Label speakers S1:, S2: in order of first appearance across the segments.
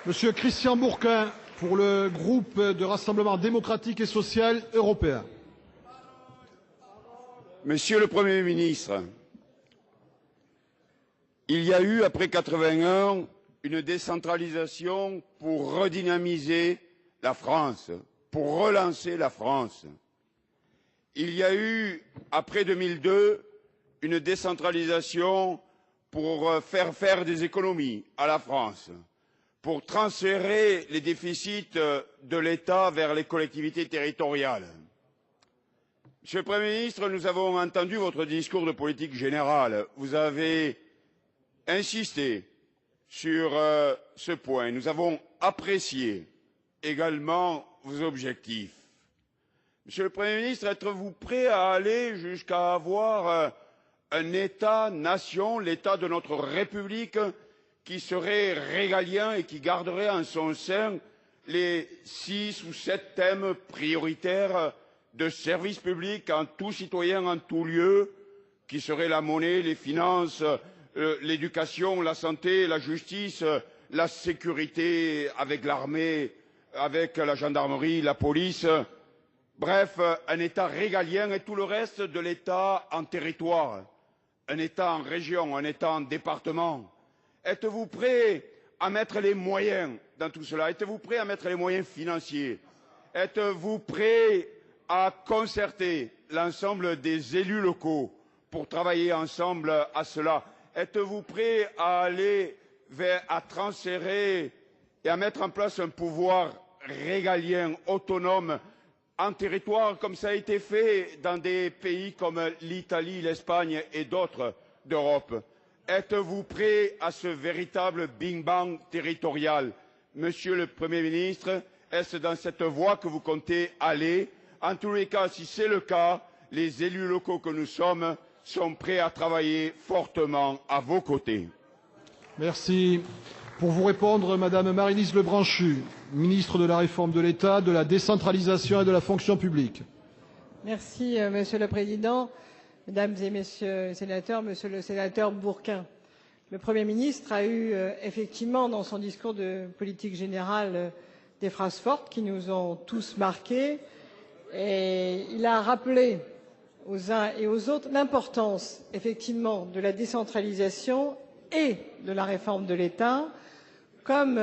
S1: Monsieur Christian Bourquin, pour le groupe de Rassemblement démocratique et social européen.
S2: Monsieur le Premier ministre, il y a eu, après 81, une décentralisation pour redynamiser la France, pour relancer la France. Il y a eu, après 2002, une décentralisation pour faire des économies à la France, pour transférer les déficits de l'État vers les collectivités territoriales. Monsieur le Premier ministre, nous avons entendu votre discours de politique générale. Vous avez insisté sur ce point. Nous avons apprécié également vos objectifs. Monsieur le Premier ministre, êtes-vous prêt à aller jusqu'à avoir un État-nation, l'État de notre République, qui serait régalien et qui garderait en son sein les 6 ou 7 thèmes prioritaires de service public en tout citoyen, en tout lieu, qui seraient la monnaie, les finances, l'éducation, la santé, la justice, la sécurité avec l'armée, avec la gendarmerie, la police, bref, un État régalien et tout le reste de l'État en territoire, un État en région, un État en département. Êtes-vous prêt à mettre les moyens dans tout cela? Êtes-vous prêt à mettre les moyens financiers? Êtes-vous prêt à concerter l'ensemble des élus locaux pour travailler ensemble à cela? Êtes-vous prêt à aller à transférer et à mettre en place un pouvoir régalien, autonome, en territoire, comme ça a été fait dans des pays comme l'Italie, l'Espagne et d'autres d'Europe? Êtes-vous prêt à ce véritable bing-bang territorial? Monsieur le Premier ministre, est-ce dans cette voie que vous comptez aller? En tous les cas, si c'est le cas, les élus locaux que nous sommes sont prêts à travailler fortement à vos côtés.
S1: Merci. Pour vous répondre, Madame Maryse Lebranchu, ministre de la Réforme de l'État, de la décentralisation et de la fonction publique.
S3: Merci, Monsieur le Président. Mesdames et Messieurs les sénateurs, Monsieur le sénateur Bourquin, le Premier ministre a eu effectivement dans son discours de politique générale des phrases fortes qui nous ont tous marqués et il a rappelé aux uns et aux autres l'importance effectivement de la décentralisation et de la réforme de l'État comme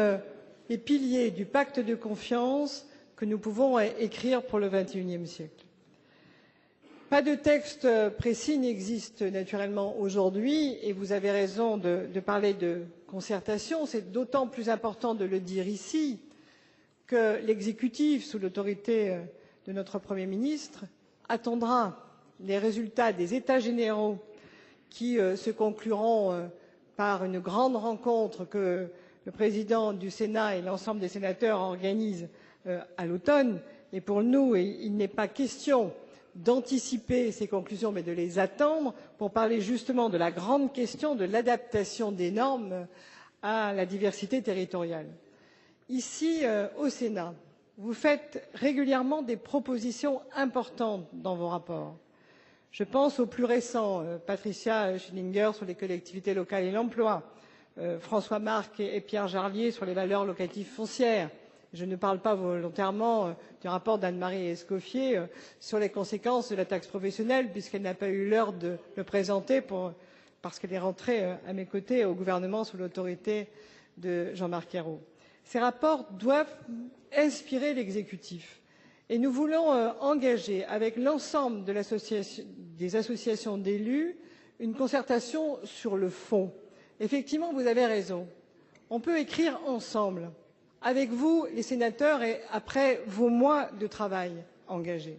S3: les piliers du pacte de confiance que nous pouvons écrire pour le XXIe siècle. Pas de texte précis n'existe naturellement aujourd'hui et vous avez raison de parler de concertation. C'est d'autant plus important de le dire ici que l'exécutif, sous l'autorité de notre Premier ministre, attendra les résultats des États généraux qui se concluront par une grande rencontre que le président du Sénat et l'ensemble des sénateurs organisent à l'automne. Et pour nous, il n'est pas question d'anticiper ces conclusions, mais de les attendre pour parler justement de la grande question de l'adaptation des normes à la diversité territoriale. Ici, au Sénat, vous faites régulièrement des propositions importantes dans vos rapports. Je pense au plus récent, Patricia Schillinger sur les collectivités locales et l'emploi, François Marc et Pierre Jarlier sur les valeurs locatives foncières. Je ne parle pas volontairement du rapport d'Anne-Marie Escoffier sur les conséquences de la taxe professionnelle, puisqu'elle n'a pas eu l'heure de le présenter parce qu'elle est rentrée à mes côtés au gouvernement sous l'autorité de Jean-Marc Ayrault. Ces rapports doivent inspirer l'exécutif. Et nous voulons engager avec l'ensemble des associations d'élus une concertation sur le fond. Effectivement, vous avez raison. On peut écrire ensemble, avec vous, les sénateurs, et après vos mois de travail engagés,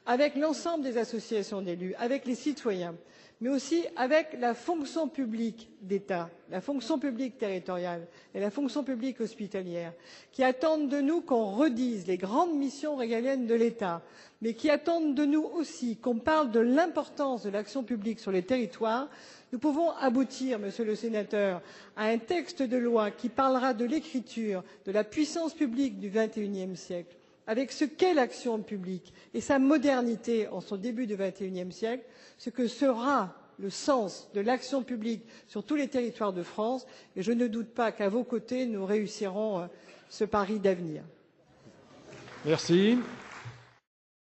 S3: avec l'ensemble des associations d'élus, avec les citoyens, mais aussi avec la fonction publique d'État, la fonction publique territoriale et la fonction publique hospitalière, qui attendent de nous qu'on redise les grandes missions régaliennes de l'État, mais qui attendent de nous aussi qu'on parle de l'importance de l'action publique sur les territoires. Nous pouvons aboutir, Monsieur le Sénateur, à un texte de loi qui parlera de l'écriture, de la puissance publique du XXIe siècle, avec ce qu'est l'action publique et sa modernité en son début du XXIe siècle, ce que sera le sens de l'action publique sur tous les territoires de France et je ne doute pas qu'à vos côtés, nous réussirons ce pari d'avenir.
S1: Merci.